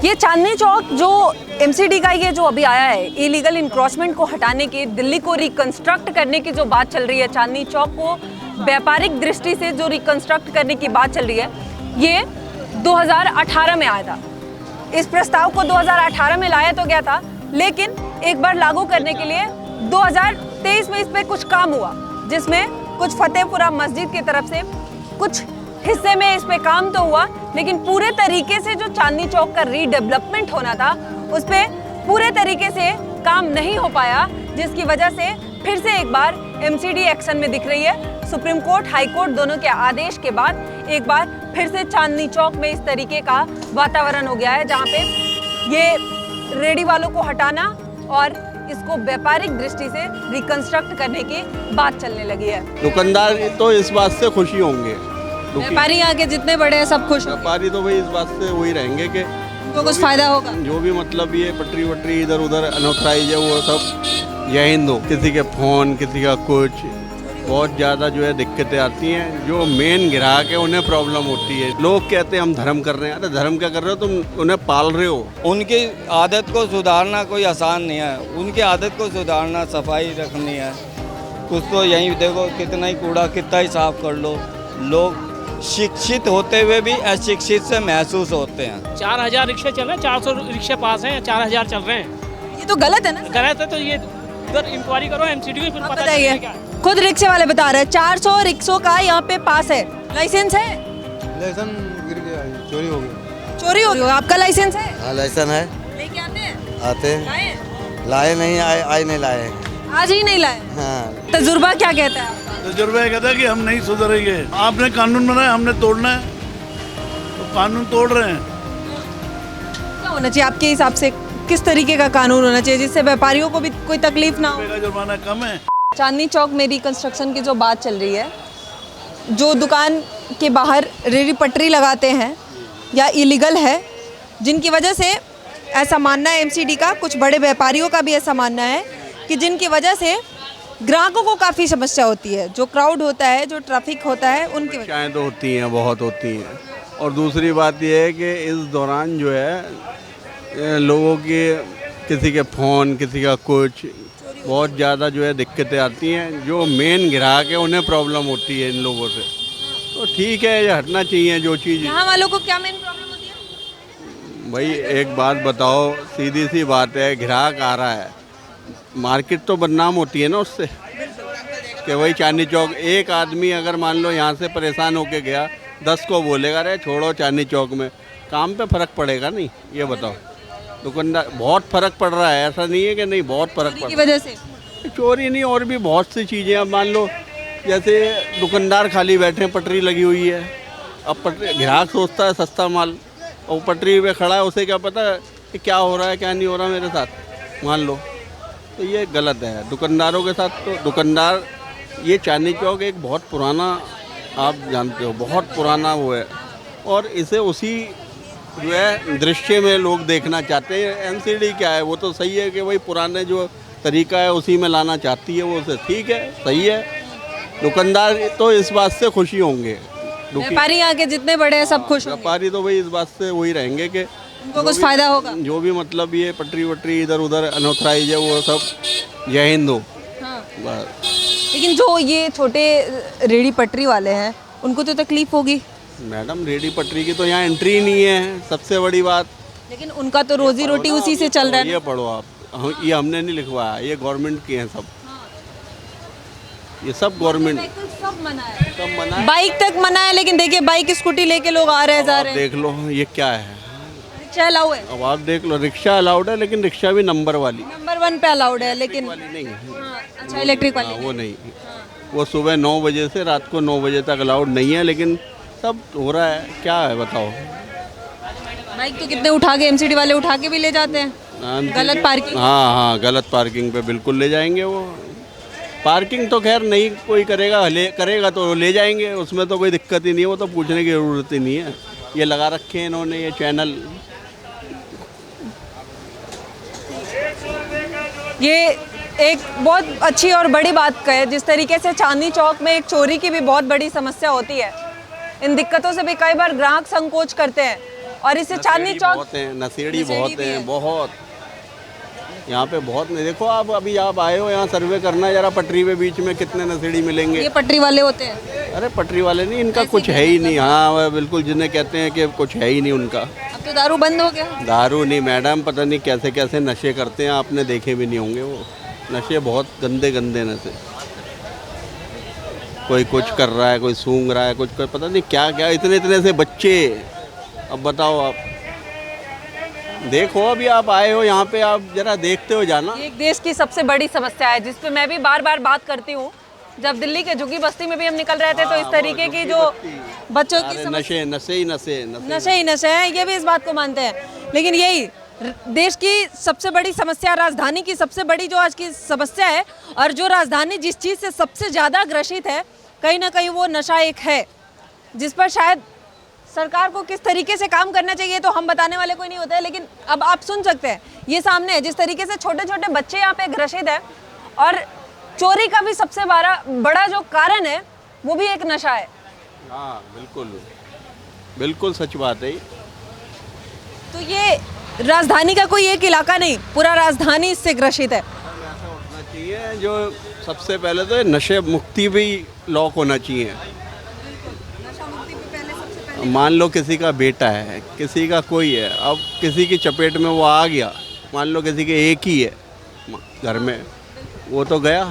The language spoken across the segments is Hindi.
ये चांदनी चौक जो एमसीडी का ये जो अभी आया है, इलीगल इंक्रोचमेंट को हटाने की, दिल्ली को रिकंस्ट्रक्ट करने की जो बात चल रही है, चांदनी चौक को व्यापारिक दृष्टि से जो रिकंस्ट्रक्ट करने की बात चल रही है, ये 2018 में आया था। इस प्रस्ताव को 2018 में लाया तो गया था, लेकिन एक बार लागू करने के लिए 2023 में इस पे कुछ काम हुआ, जिसमें कुछ फतेहपुरा मस्जिद की तरफ से कुछ हिस्से में इस पे काम तो हुआ, लेकिन पूरे तरीके से जो चांदनी चौक का रीडेवलपमेंट होना था उस पे पूरे तरीके से काम नहीं हो पाया, जिसकी वजह से फिर से एक बार एमसीडी एक्शन में दिख रही है। सुप्रीम कोर्ट, हाई कोर्ट दोनों के आदेश के बाद एक बार फिर से चांदनी चौक में इस तरीके का वातावरण हो गया है, जहाँ पे ये रेडी वालों को हटाना और इसको व्यापारिक दृष्टि से रिकंस्ट्रक्ट करने की बात चलने लगी है। दुकानदार तो इस बात से खुशी होंगे, व्यापारी आगे जितने बड़े हैं सब खुश। व्यापारी तो भाई इस बात से वही रहेंगे कि तो कुछ फायदा होगा। जो भी मतलब ये पटरी वटरी इधर उधर अनऑथराइज है वो सब जय हिंद हो। किसी के फोन, किसी का कुछ, बहुत ज़्यादा जो है दिक्कतें आती हैं। जो मेन ग्राहक है उन्हें प्रॉब्लम होती है। लोग कहते हैं हम धर्म कर रहे हैं, अरे धर्म क्या कर रहे हो, तुम उन्हें पाल रहे हो। उनकी आदत को सुधारना कोई आसान नहीं है। उनकी आदत को सुधारना, सफाई रखनी है। कुछ तो यहीं देखो, कितना ही कूड़ा कितना ही साफ कर लो, लोग शिक्षित होते हुए भी अशिक्षित से महसूस होते हैं। 4000 रिक्शे चल रहे हैं, 400 रिक्शे पास हैं, 4000 चल रहे हैं। ये तो गलत है ना। गलत है तो ये उधर इंक्वायरी करो एमसीडी में, फिर पता चलेगा क्या। खुद रिक्शे वाले बता रहे हैं 400 रिक्शों का यहाँ पे पास है। लाइसेंस है? लाइसेंस गिर गया, चोरी हो गया। चोरी हो गया। आपका लाइसेंस है? हाँ लाइसेंस है। लेके आते हैं? आते लाए? लाए नहीं, आए नहीं लाए। आज ही नहीं लाए। हाँ। तजुर्बा क्या कहता है? तजुर्बा कहता है कि हम नहीं सुधरेंगे। आपने कानून बनाया, हमने तोड़ना है, तो कानून तोड़ रहे हैं। क्या होना चाहिए आपके हिसाब से? किस तरीके का कानून होना चाहिए जिससे व्यापारियों को भी कोई तकलीफ ना हो? जुर्माना कम है। चांदनी चौक में रिकंस्ट्रक्शन की जो बात चल रही है, जो दुकान के बाहर रेडी पटरी लगाते हैं या इलीगल है, जिनकी वजह से ऐसा मानना है एमसीडी का, कुछ बड़े व्यापारियों का भी ऐसा मानना है कि जिनकी वजह से ग्राहकों को काफ़ी समस्या होती है। जो क्राउड होता है, जो ट्रैफिक होता है, उनकी समस्याएं तो होती हैं, बहुत होती हैं। और दूसरी बात यह है कि इस दौरान जो है लोगों के किसी के फ़ोन, किसी का कुछ, बहुत ज़्यादा जो है दिक्कतें आती हैं। जो मेन ग्राहक है उन्हें प्रॉब्लम होती है इन लोगों से। तो ठीक है, ये हटना चाहिए जो चीज़। यहाँ वालों को क्या मेन प्रॉब्लम होती है? भाई एक बात बताओ, सीधी सी बात है, ग्राहक आ रहा है, मार्केट तो बदनाम होती है ना उससे, कि वही चांदनी चौक एक आदमी अगर मान लो यहाँ से परेशान होके गया, 10 को बोलेगा अरे छोड़ो चांदनी चौक में, काम पे फ़र्क पड़ेगा नहीं? ये बताओ। दुकानदार बहुत फ़र्क पड़ रहा है, ऐसा नहीं है कि नहीं, बहुत फ़र्क पड़ रहा है। वजह से चोरी नहीं, और भी बहुत सी चीज़ें। अब मान लो जैसे दुकानदार खाली बैठे हैं, पटरी लगी हुई है, अब पटरी ग्राहक सोचता है सस्ता माल, और पटरी पे खड़ा है, उसे क्या पता कि क्या हो रहा है क्या नहीं हो रहा मेरे साथ, मान लो। तो ये गलत है दुकानदारों के साथ। तो दुकानदार, ये चांदनी चौक एक बहुत पुराना, आप जानते हो, बहुत पुराना वो है, और इसे उसी जो है दृश्य में लोग देखना चाहते हैं। एमसीडी क्या है, वो तो सही है कि भाई पुराने जो तरीका है उसी में लाना चाहती है, वो उसे ठीक है, सही है। दुकानदार तो इस बात से खुशी होंगे। व्यापारी आगे जितने बड़े हैं सब खुश होंगे। व्यापारी तो भाई इस बात से वही रहेंगे कि उनको कुछ फायदा होगा। जो भी मतलब ये पटरी वटरी इधर उधर अनऑथराइज है वो सब जय हिंद हो। हाँ। बस। लेकिन जो ये छोटे रेडी पटरी वाले हैं उनको तो तकलीफ होगी। मैडम रेडी पटरी की तो यहाँ एंट्री नहीं है, सबसे बड़ी बात। लेकिन उनका तो रोजी रोटी उसी से चल रहा है। ये पढ़ो आप, ये हमने नहीं लिखवाया, ये गवर्नमेंट की हैं सब। ये सब गवर्नमेंट, सब मना है, सब मना है। बाइक तक मना है, लेकिन देखिए बाइक स्कूटी लेके लोग आ रहे हैं, जा रहे हैं। देख लो ये क्या है, रिक्शा अलाउ है। अब आप देख लो, रिक्शा अलाउड है, लेकिन रिक्शा भी नंबर वाली, नंबर 1 पे अलाउड है, लेकिन वाली नहीं। हाँ, अच्छा इलेक्ट्रिक वाली। वो नहीं, वो सुबह 9 बजे से रात को 9 बजे तक अलाउड नहीं है, लेकिन सब हो रहा है। क्या है बताओ। बाइक तो कितने उठा के एमसीडी वाले उठा के भी ले जाते हैं। गलत पार्किंग। हाँ, गलत पार्किंग पे बिल्कुल ले जाएंगे। वो पार्किंग तो खैर नहीं कोई करेगा, करेगा तो ले जाएंगे, उसमें तो कोई दिक्कत ही नहीं है, वो तो पूछने की ज़रूरत ही नहीं है। ये लगा रखे हैं इन्होंने ये चैनल। ये एक बहुत अच्छी और बड़ी बात है, जिस तरीके से चांदनी चौक में एक चोरी की भी बहुत बड़ी समस्या होती है। इन दिक्कतों से भी कई बार ग्राहक संकोच करते हैं, और इससे चांदनी चौक बहुत हैं, नशेड़ी नशेड़ी बहुत भी हैं, है। बहुत यहाँ पे बहुत नहीं। देखो आप अभी आप आए हो यहाँ सर्वे करना जरा, पटरी पे बीच में कितने नशेड़ी मिलेंगे। ये पटरी वाले होते हैं। अरे पटरी वाले नहीं, इनका कुछ है ही नहीं। हाँ वह बिल्कुल, जिन्हें कहते हैं कि कुछ है ही नहीं उनका। अब तो दारू बंद हो गया। दारू नहीं मैडम, पता नहीं कैसे कैसे नशे करते हैं, आपने देखे भी नहीं होंगे वो नशे, बहुत गंदे गंदे नशे। कोई कुछ कर रहा है, कोई सूंघ रहा है, कुछ पता नहीं क्या क्या, इतने इतने से बच्चे। अब बताओ आप, देखो अभी आप आए हो यहाँ पे, आप जरा देखते हो जाना। ये एक देश की सबसे बड़ी समस्या है जिस पे मैं भी बार बार बात करती हूँ। जब दिल्ली के झुग्गी बस्ती में भी हम निकल रहे थे तो इस तरीके की जो बच्चों की अरे नशे नशे ही नशे नशे ही नशे हैं, ये भी इस बात को मानते हैं। लेकिन यही देश की सबसे बड़ी समस्या, राजधानी की सबसे बड़ी जो आज की समस्या है, और जो राजधानी जिस चीज़ से सबसे ज़्यादा ग्रसित है, कहीं ना कहीं वो नशा एक है, जिस पर शायद सरकार को किस तरीके से काम करना चाहिए तो हम बताने वाले कोई नहीं होता है। लेकिन अब आप सुन सकते हैं, ये सामने है जिस तरीके से छोटे छोटे बच्चे यहाँ पे ग्रसित है, और चोरी का भी सबसे बड़ा जो कारण है वो भी एक नशा है। हाँ बिल्कुल बिल्कुल सच बात है। तो ये राजधानी का कोई एक इलाका नहीं, पूरा राजधानी इससे ग्रसित है। ऐसा होना चाहिए जो सबसे पहले तो नशे मुक्ति भी लॉक होना चाहिए। मान लो किसी का बेटा है, किसी का कोई है, अब किसी की चपेट में वो आ गया, मान लो किसी के एक ही है घर में, वो तो गया,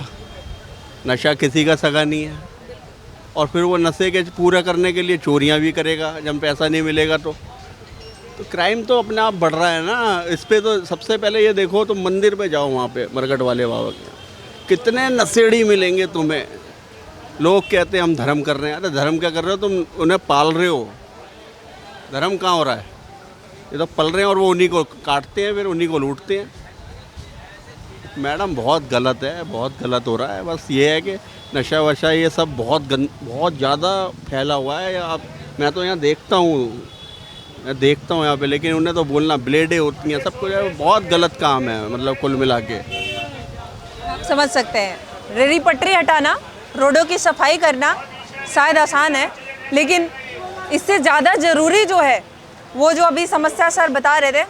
नशा किसी का सगा नहीं है। और फिर वो नशे के पूरा करने के लिए चोरियां भी करेगा जब पैसा नहीं मिलेगा तो क्राइम तो अपने आप बढ़ रहा है ना। इस पे तो सबसे पहले ये देखो, तुम मंदिर पे जाओ, वहाँ पे मरकट वाले बाबा के कितने नशेड़ी मिलेंगे तुम्हें। लोग कहते हैं हम धर्म कर रहे हैं, अरे धर्म क्या कर रहे हो तुम, उन्हें पाल रहे हो। धर्म कहाँ हो रहा है, ये तो पल रहे हैं और वो उन्हीं को काटते हैं, फिर उन्हीं को लूटते हैं। मैडम बहुत गलत है, बहुत गलत हो रहा है। बस ये है कि नशा वशा ये सब बहुत ज़्यादा फैला हुआ है। आप, मैं तो यहाँ देखता हूँ यहाँ पे, लेकिन उन्हें तो बोलना ब्लेडें होती हैं, सब कुछ बहुत गलत काम है, मतलब कुल मिला के। आप समझ सकते हैं, रेहड़ी पटरी हटाना, रोडों की सफाई करना शायद आसान है, लेकिन इससे ज़्यादा ज़रूरी जो है, वो जो अभी समस्या सर बता रहे थे,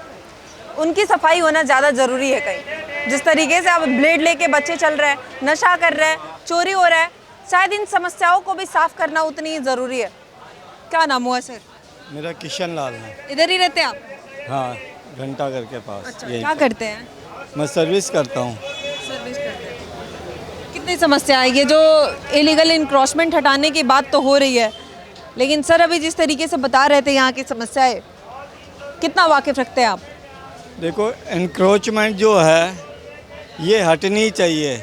उनकी सफाई होना ज़्यादा ज़रूरी है। कहीं जिस तरीके से अब ब्लेड लेके बच्चे चल रहे हैं, नशा कर रहे हैं, चोरी हो रहा है, शायद इन समस्याओं को भी साफ करना उतनी ही ज़रूरी है। क्या नाम हुआ सर? मेरा किशन लाल है। इधर ही रहते हैं आप? हाँ, घंटा घर के पास। अच्छा, यहीं क्या पर। करते हैं? मैं सर्विस करता हूँ। सर्विस करते हैं। कितनी समस्या है ये जो इलीगल इंक्रोचमेंट हटाने की बात तो हो रही है, लेकिन सर अभी जिस तरीके से बता रहे थे यहाँ की समस्याएं, कितना वाकिफ रखते हैं आप? देखो, एनक्रोचमेंट जो है ये हटनी चाहिए,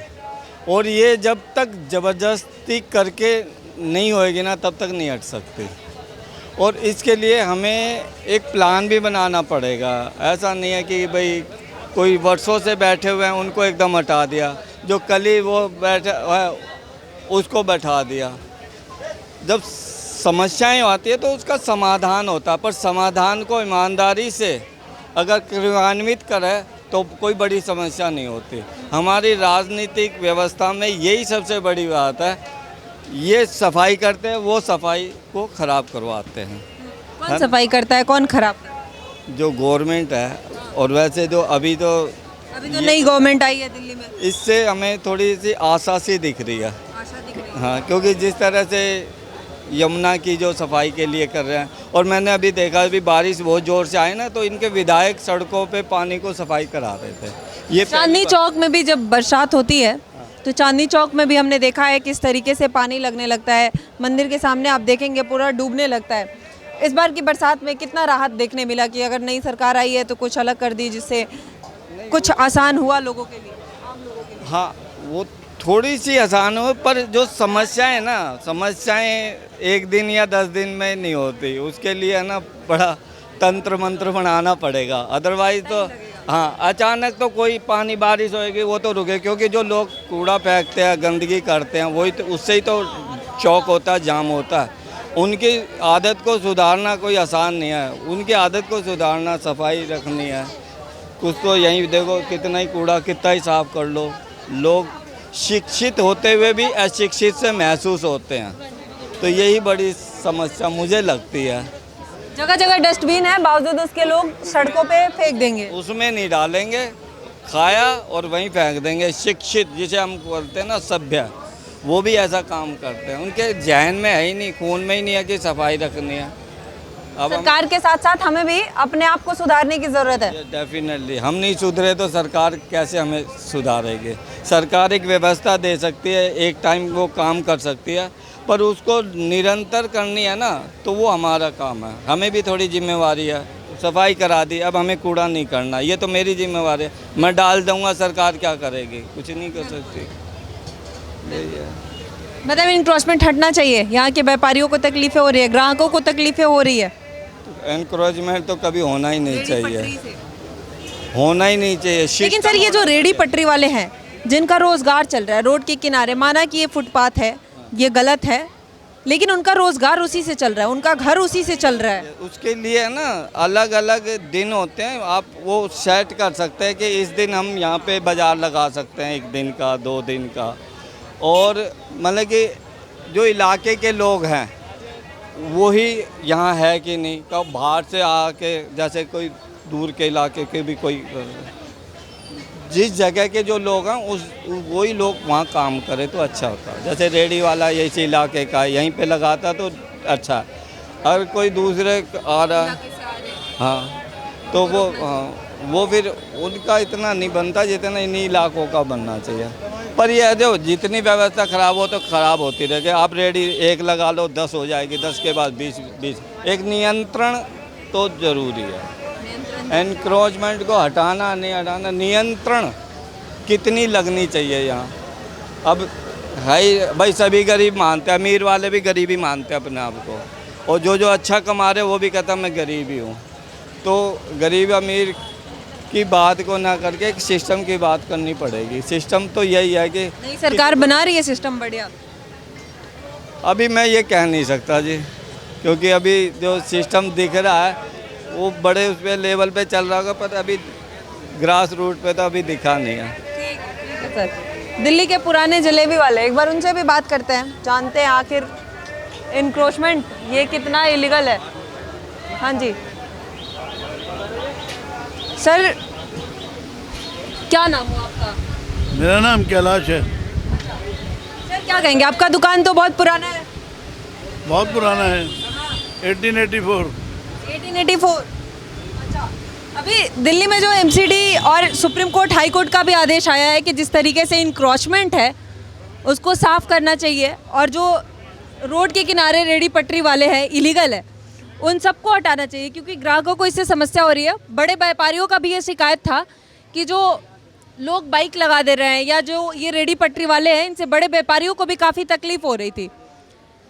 और ये जब तक ज़बरदस्ती करके नहीं होएगी ना, तब तक नहीं हट सकती। और इसके लिए हमें एक प्लान भी बनाना पड़ेगा। ऐसा नहीं है कि भाई कोई वर्षों से बैठे हुए हैं उनको एकदम हटा दिया, जो कल ही वो बैठा है उसको बैठा दिया। जब समस्याएं आती है तो उसका समाधान होता है, पर समाधान को ईमानदारी से अगर क्रियान्वित करे तो कोई बड़ी समस्या नहीं होती। हमारी राजनीतिक व्यवस्था में यही सबसे बड़ी बात है, ये सफाई करते हैं, वो सफाई को ख़राब करवाते हैं। कौन सफाई करता है, कौन खराब करता है? जो गवर्नमेंट है, और वैसे तो अभी तो नई गवर्नमेंट आई है दिल्ली में, इससे हमें थोड़ी सी आशा सी दिख रही है। आशा दिख रही है। हाँ, क्योंकि जिस तरह से यमुना की जो सफाई के लिए कर रहे हैं, और मैंने अभी देखा अभी बारिश बहुत ज़ोर से आई ना, तो इनके विधायक सड़कों पे पानी को सफाई करा रहे थे। ये चांदनी चौक में भी जब बरसात होती है तो चांदनी चौक में भी हमने देखा है किस तरीके से पानी लगने लगता है, मंदिर के सामने आप देखेंगे पूरा डूबने लगता है। इस बार की बरसात में कितना राहत देखने मिला कि अगर नई सरकार आई है तो कुछ अलग कर दी, जिससे कुछ आसान हुआ लोगों के लिए, आम लोगों के लिए? हाँ, वो थोड़ी सी आसान हो, पर जो समस्याएं ना, समस्याएं एक दिन या 10 दिन में नहीं होती। उसके लिए है ना बड़ा तंत्र मंत्र बनाना पड़ेगा, अदरवाइज तो हाँ, अचानक तो कोई पानी बारिश होएगी वो तो रुके, क्योंकि जो लोग कूड़ा फेंकते हैं, गंदगी करते हैं, वही तो, उससे ही तो चौक होता है, जाम होता है। उनकी आदत को सुधारना कोई आसान नहीं है। उनकी आदत को सुधारना, सफाई रखनी है। कुछ तो यहीं देखो, कितना ही कूड़ा कितना ही साफ कर लो, लोग शिक्षित होते हुए भी अशिक्षित से महसूस होते हैं। तो यही बड़ी समस्या मुझे लगती है। जगह जगह डस्टबिन है, बावजूद उसके लोग सड़कों पे फेंक देंगे। उसमें नहीं डालेंगे, खाया और वहीं फेंक देंगे। शिक्षित जिसे हम बोलते हैं ना, सभ्य, वो भी ऐसा काम करते हैं। उनके जहन में है ही नहीं, खून में ही नहीं है कि सफाई रखनी है। अब सरकार के साथ साथ हमें भी अपने आप को सुधारने की ज़रूरत है। डेफिनेटली हम नहीं सुधरे तो सरकार कैसे हमें सुधारेगी। सरकार एक व्यवस्था दे सकती है, एक टाइम वो काम कर सकती है, पर उसको निरंतर करनी है ना, तो वो हमारा काम है। हमें भी थोड़ी जिम्मेवारी है। सफाई करा दी, अब हमें कूड़ा नहीं करना, ये तो मेरी जिम्मेवारी है। मैं डाल दूंगा, सरकार क्या करेगी? कुछ नहीं कर सकती। यही है। मतलब इंक्रोचमेंट हटना चाहिए, यहाँ के व्यापारियों को तकलीफें हो रही है, ग्राहकों को तकलीफें हो रही है। एनक्रोचमेंट तो कभी होना ही नहीं चाहिए, होना ही नहीं चाहिए। लेकिन सर, ये जो रेडी पटरी वाले हैं जिनका रोजगार चल रहा है रोड के किनारे, माना कि ये फुटपाथ है, ये गलत है, लेकिन उनका रोजगार उसी से चल रहा है, उनका घर उसी से चल रहा है। उसके लिए ना अलग अलग दिन होते हैं, आप वो सेट कर सकते हैं कि इस दिन हम यहाँ पे बाज़ार लगा सकते हैं, 1 दिन का, 2 दिन का। और मतलब कि जो इलाके के लोग हैं वही यहाँ है कि नहीं, कब बाहर से आके, जैसे कोई दूर के इलाके के भी कोई, जिस जगह के जो लोग हैं उस वही लोग वहाँ काम करें तो अच्छा होता है। जैसे रेडी वाला इसी इलाके का यहीं पे लगाता तो अच्छा है। अगर कोई दूसरे आ रहा है, हाँ, तो वो फिर उनका इतना नहीं बनता जितना इन्हीं इलाकों का बनना चाहिए। पर यह जो जितनी व्यवस्था ख़राब हो तो ख़राब होती रहेगी। आप रेडी 1 लगा लो, 10 हो जाएगी, 10 के बाद 20। एक नियंत्रण तो ज़रूरी है। एनक्रोचमेंट को हटाना नहीं हटाना, नियंत्रण कितनी लगनी चाहिए यहाँ। अब है भाई, सभी गरीब मानते हैं, अमीर वाले भी गरीबी मानते हैं अपने आप को, और जो अच्छा कमा रहे वो भी कहता मैं गरीब ही हूँ। तो गरीब अमीर की बात को ना करके एक सिस्टम की बात करनी पड़ेगी। सिस्टम तो यही है कि नहीं, सरकार बना रही है सिस्टम बढ़िया। अभी मैं ये कह नहीं सकता जी, क्योंकि अभी जो सिस्टम दिख रहा है वो बड़े उस पे लेवल पे चल रहा होगा, पर अभी ग्रास रूट पे तो अभी दिखा नहीं है। ठीक है सर। दिल्ली के पुराने जलेबी वाले, एक बार उनसे भी बात करते हैं, जानते हैं आखिर इंक्रोचमेंट ये कितना इलीगल है। हाँ जी सर, क्या नाम हो आपका? मेरा नाम कैलाश है। सर क्या कहेंगे, आपका दुकान तो बहुत पुराना है। बहुत पुराना है, 1884। 1884। अच्छा, अभी दिल्ली में जो एमसीडी और सुप्रीम कोर्ट, हाई कोर्ट का भी आदेश आया है कि जिस तरीके से इंक्रोचमेंट है उसको साफ़ करना चाहिए, और जो रोड के किनारे रेडी पटरी वाले हैं इलीगल है, उन सबको हटाना चाहिए, क्योंकि ग्राहकों को इससे समस्या हो रही है। बड़े व्यापारियों का भी ये शिकायत था कि जो लोग बाइक लगा दे रहे हैं या जो ये रेडी पटरी वाले हैं, इनसे बड़े व्यापारियों को भी काफ़ी तकलीफ हो रही थी।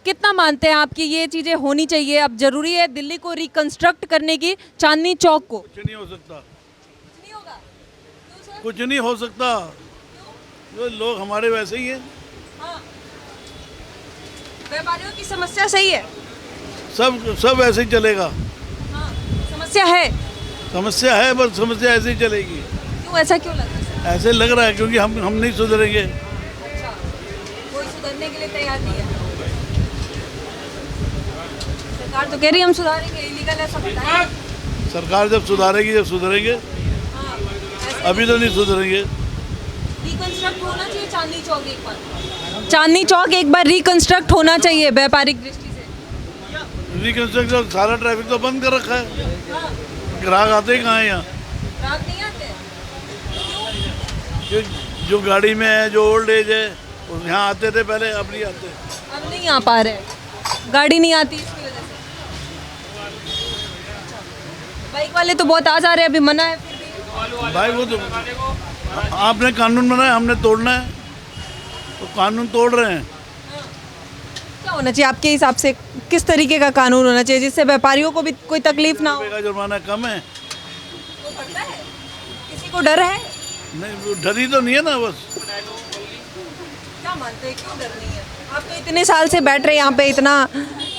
कितना मानते हैं आप कि ये चीज़ें होनी चाहिए? अब ज़रूरी है दिल्ली को रिकंस्ट्रक्ट करने की, चांदनी चौक को? कुछ नहीं हो सकता, नहीं होगा। क्यों सर? कुछ नहीं हो सकता। जो लोग हमारे वैसे ही हैं। हाँ। व्यापारियों की समस्या सही है, सब ऐसे ही चलेगा। हाँ, समस्या है। समस्या है, बस समस्या ऐसे ही चलेगी। क्यों, ऐसा क्यों लग रहा है? ऐसे लग रहा है क्योंकि हम नहीं सुधरेंगे। अच्छा, कोई सुधरने के लिए तैयार नहीं है। सरकार तो कह रही है हम सुधारेंगे, इलीगल है सब हटाएंगे। सरकार जब सुधारेगी, जब सुधरेंगे, हाँ, ऐसे अभी तो नहीं सुधरेंगे। रिकंस्ट्रक्ट होना चाहिए चांदनी चौक एक बार। चांदनी चौक एक बार रिकंस्ट्रक्ट होना चाहिए व्यापारिक दृष्टि से। रिकंस्ट्रक्शन, सारा ट्रैफिक तो बंद कर रखा है। ग्राहक आते ही कहाँ हैं यहाँ? ग्राहक नहीं आते? जो गाड़ी में है, जो ओल्ड एज है, वो यहाँ आते थे पहले, अब नहीं आते। अब नहीं आ पा रहे, गाड़ी नहीं आती इसकी वजह से। बाइक वाले तो बहुत आ जा रहे हैं, अभी मना है फिर भी। भाई वो तो आपने कानून बनाया, हमने तोड़ना है, तो कानून तोड़ रहे हैं। क्या होना चाहिए आपके हिसाब से, किस तरीके का कानून होना चाहिए जिससे व्यापारियों को भी कोई तकलीफ ना हो? रुपये का जुर्माना कम है। तो पड़ता है, किसी को डर है? नहीं, डरी तो नहीं है ना, बस। क्या मानते हैं, क्यों डर नहीं है? आप तो इतने साल से बैठ रहे यहाँ पे, इतना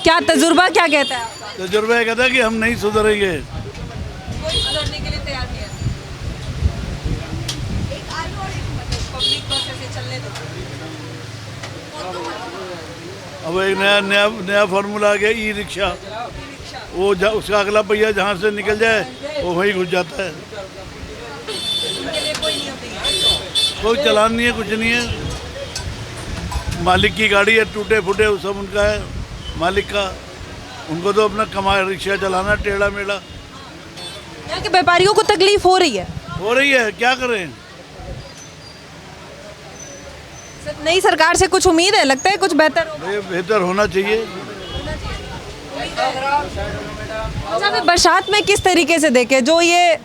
क्या तजुर्बा क्या कहता है आपका? तजुर्बा कहता है कि हम नहीं सुधरेंगे। कोई सुधरने के लिए तैयार नहीं है। एक आलू और एक मटर, पब्लिक बस ऐसे चलने दो। अब एक नया फार्मूला आ गया, ई रिक्शा। वो उसका अगला पहिया जहाँ से निकल जाए वो वहीं घुस जाता है। कोई चालान नहीं है, कुछ नहीं है। मालिक की गाड़ी है, टूटे फूटे वो सब उनका है, मालिक का। उनको तो अपना कमा रिक्शा चलाना टेढ़ा मेढ़ा। यहाँ के व्यापारियों को तकलीफ हो रही है, क्या करें। नई सरकार से कुछ उम्मीद है, लगता है कुछ बेहतर होगा? बेहतर होना चाहिए। अच्छा, अभी बरसात में किस तरीके से देखें, जो ये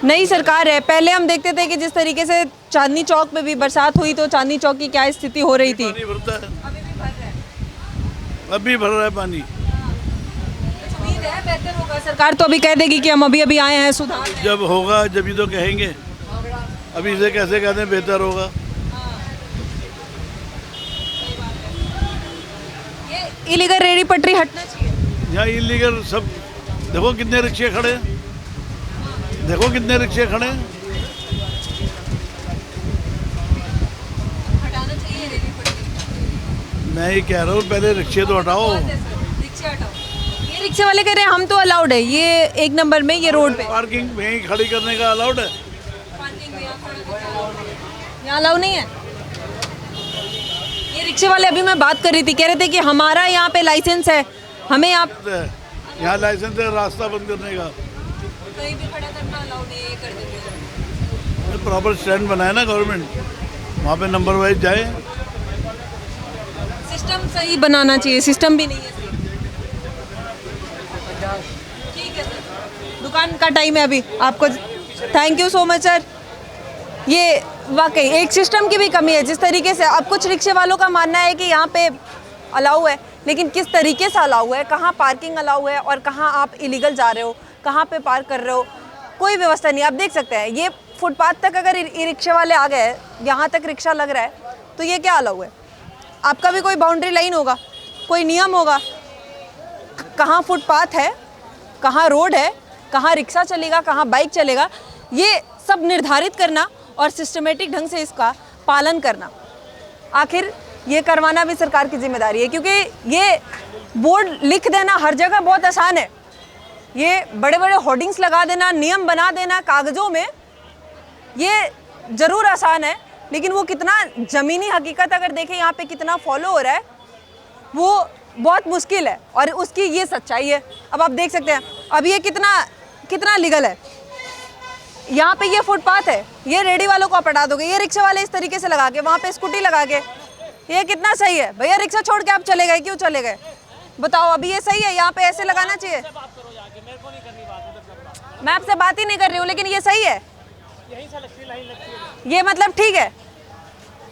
नई सरकार है, पहले हम देखते थे कि जिस तरीके से चांदनी चौक पे भी बरसात हुई तो चांदनी चौक की क्या स्थिति हो रही थी। पानी भरता है, अभी भर रहा है पानी। उम्मीद है बेहतर होगा, सरकार तो अभी कह देगी कि हम अभी आए हैं सुधार। जब होगा जब ही तो कहेंगे, अभी से कैसे कहते हैं बेहतर होगा। ये इलीगल रेहड़ी पटरी हटना चाहिए। यहाँ इलीगल सब देखो कितने रिक्शे खड़े हैं, देखो कितने रिक्शे खड़े हैं। हटाना चाहिए रेहड़ी पटरी। मैं ये कह रहा हूँ पहले रिक्शे तो हटाओ। रिक्शे हटाओ। ये रिक्शे वाले कह रहे हैं हम तो अलाउड है, ये 1 नंबर में, ये रोड पे पार्किंग वहीं खड़ी करने का अलाउड है। यहाँ अलाउ नहीं है। ये रिक्शे वाले अभी मैं बात कर रही थी, कह रहे थे कि हमारा यहाँ पे लाइसेंस है, हमें यहाँ लाइसेंस है रास्ता बंद करने का। कहीं भी खड़ा करना अलाउ नहीं है, ये कर देंगे। प्रॉपर स्टैंड बनाए ना गवर्नमेंट, वहाँ पे नंबर वाइज जाए। सिस्टम सही बनाना चाहिए, सिस्टम भी नहीं है सही। ठीक है सर, दुकान का टाइम है अभी आपको। Thank you so much sir. ये वाकई एक सिस्टम की भी कमी है, जिस तरीके से अब कुछ रिक्शे वालों का मानना है कि यहाँ पे अलाउ है, लेकिन किस तरीके से अलाउ है, कहाँ पार्किंग अलाउ है और कहाँ आप इलीगल जा रहे हो, कहाँ पे पार्क कर रहे हो, कोई व्यवस्था नहीं। आप देख सकते हैं ये फुटपाथ तक अगर ई रिक्शे वाले आ गए, यहाँ तक रिक्शा लग रहा है, तो ये क्या अलाउ है? आपका भी कोई बाउंड्री लाइन होगा, कोई नियम होगा, कहाँ फुटपाथ है, कहाँ रोड है, कहाँ रिक्शा चलेगा, कहाँ बाइक चलेगा, ये सब निर्धारित करना और सिस्टमेटिक ढंग से इसका पालन करना, आखिर ये करवाना भी सरकार की जिम्मेदारी है। क्योंकि ये बोर्ड लिख देना हर जगह बहुत आसान है, ये बड़े बड़े होर्डिंग्स लगा देना, नियम बना देना कागज़ों में, ये ज़रूर आसान है, लेकिन वो कितना ज़मीनी हकीकत अगर देखें यहाँ पे कितना फॉलो हो रहा है, वो बहुत मुश्किल है। और उसकी ये सच्चाई है। अब आप देख सकते हैं अब ये कितना लीगल है। यहाँ पे ये फुटपाथ है, ये रेडी वालों को आप हटा दोगे, ये रिक्शा वाले इस तरीके से लगा के, वहाँ पे स्कूटी लगा के, ये कितना सही है? भैया रिक्शा छोड़ के आप चले गए, क्यों चले गए बताओ? अभी ये सही है? यहाँ पे ऐसे लगाना चाहिए। मैं आपसे बात ही नहीं कर रही हूँ, लेकिन ये सही है? ये मतलब ठीक है,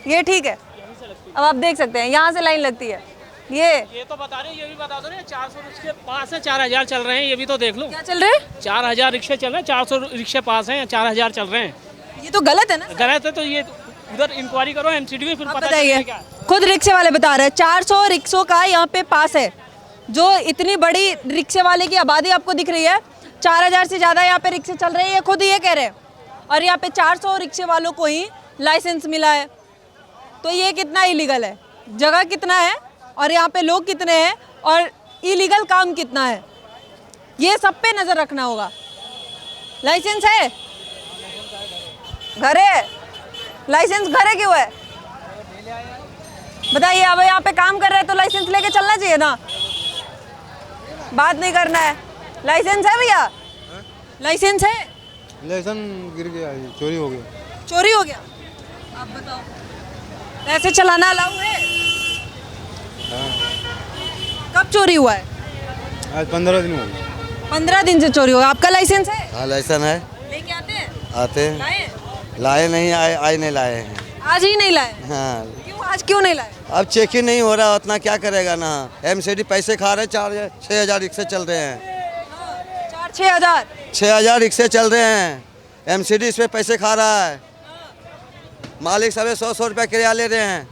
ये ठीक है। अब आप देख सकते हैं यहाँ से लाइन लगती है। ये तो बता रहे हैं, ये भी बता दो ना, 400 रिक्शे पास है, 4000 चल रहे हैं, ये भी तो देख लो। क्या चल रहे हैं? 4000 रिक्शे चल रहे हैं, 400 रिक्शे पास हैं, 4000 चल रहे हैं। ये तो गलत है ना? गलत है तो ये उधर इंक्वायरी करो एमसीडी में, फिर आप पता बताइए, चलेगा क्या। खुद रिक्शे वाले बता रहे हैं 400 रिक्शों का यहाँ पे पास है। जो इतनी बड़ी रिक्शे वाले की आबादी आपको दिख रही है, 4000 से ज़्यादा यहाँ पे रिक्शे चल रहे हैं, ये खुद ये कह रहे हैं। और यहाँ पे 400 रिक्शे वालों को ही लाइसेंस मिला है, तो ये कितना इलीगल है? जगह कितना है और यहाँ पे लोग कितने हैं और इलीगल काम कितना है, ये सब पे नज़र रखना होगा। लाइसेंस है, घर है, लाइसेंस घर है क्यों है बताइए? अब यहाँ पे काम कर रहे हैं तो लाइसेंस लेके चलना चाहिए ना, बात नहीं करना है। लाइसेंस है भैया? लाइसेंस है? लाइसेंस गिर गया, ये चोरी हो गया। चोरी हो गया? आप बताओ, ऐसे चलाना अलाउ है? कब चोरी हुआ है? आज 15 दिन हो गए। 15 दिन से चोरी हुआ। आपका लाइसेंस है? हाँ लाइसेंस है। लेके आते हैं? आते हैं, लाए? लाए नहीं, आज नहीं लाए हैं। आज ही नहीं लाए? हाँ, क्यों आज क्यों नहीं लाए? अब चेक ही नहीं हो रहा, उतना क्या करेगा ना। एमसीडी पैसे खा रहे, 4-6 रिक्शे चल रहे हैं। 4-6 हजार रिक्शे चल रहे हैं, एमसीडी इस पे पैसे खा रहा है। मालिक सब 100-100 रुपया किराया ले रहे हैं।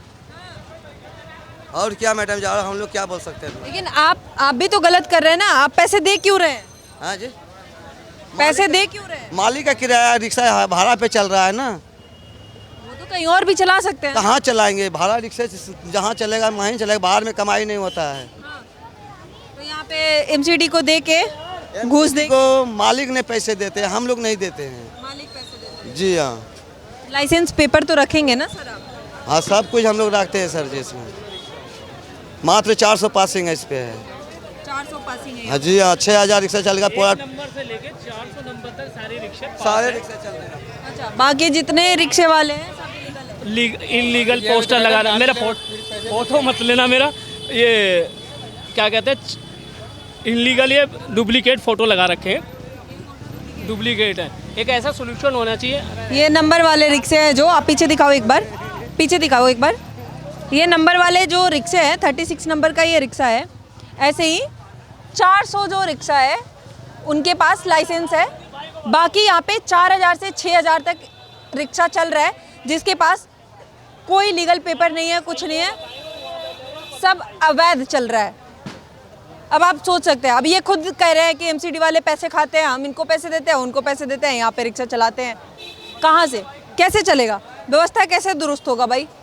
और क्या मैडम, जा हम लोग क्या बोल सकते हैं? लेकिन आप भी तो गलत कर रहे हैं ना, आप पैसे दे क्यों रहे हैं? हाँ जी, पैसे दे क्यों रहे हैं? मालिक का किराया रिक्शा भाड़ा पे चल रहा है ना। वो तो कहीं और भी चला सकते हैं। कहाँ चलाएंगे भाड़ा रिक्शे, जहाँ चलेगा वहीं चलेगा, बाहर में कमाई नहीं होता है। तो यहाँ पे एमसीडी को दे के घूस दे को मालिक ने पैसे देते हैं, हम लोग नहीं देते हैं। मालिक पैसे देते जी हाँ, हैं। लाइसेंस पेपर तो रखेंगे ना सर आप? हाँ सब कुछ हम लोग रखते हैं सर जी इसमें। मात्र 400 पासिंग है इस पे है। 400 पासिंग है। हाँ जी हाँ, 6000 रिक्शा चलेगा पूरा, नंबर से लेके 400 नंबर तक सारे रिक्शे सारे रिक्शा चल रहे हैं। अच्छा, बाकी जितने रिक्शे वाले हैं सब illegal है। इलीगल पोस्टर लगा रहा है। मेरा फोटो मत लेना मेरा, ये क्या कहते हैं, इलीगल ये डुप्लीकेट फोटो लगा रखे हैं, डुप्लीकेट है। एक ऐसा सोल्यूशन होना चाहिए। ये नंबर वाले रिक्शे हैं जो आप पीछे दिखाओ एक बार, पीछे दिखाओ एक बार। ये नंबर वाले जो रिक्शे हैं, 36 नंबर का ये रिक्शा है। ऐसे ही 400 जो रिक्शा है उनके पास लाइसेंस है। बाकी यहाँ पे 4000 से 6000 तक रिक्शा चल रहा है जिसके पास कोई लीगल पेपर नहीं है, कुछ नहीं है, सब अवैध चल रहा है। अब आप सोच सकते हैं, अब ये खुद कह रहे हैं कि एमसीडी वाले पैसे खाते हैं, हम इनको पैसे देते हैं, उनको पैसे देते हैं, यहाँ पे रिक्शा चलाते हैं। कहाँ से कैसे चलेगा? व्यवस्था कैसे दुरुस्त होगा भाई?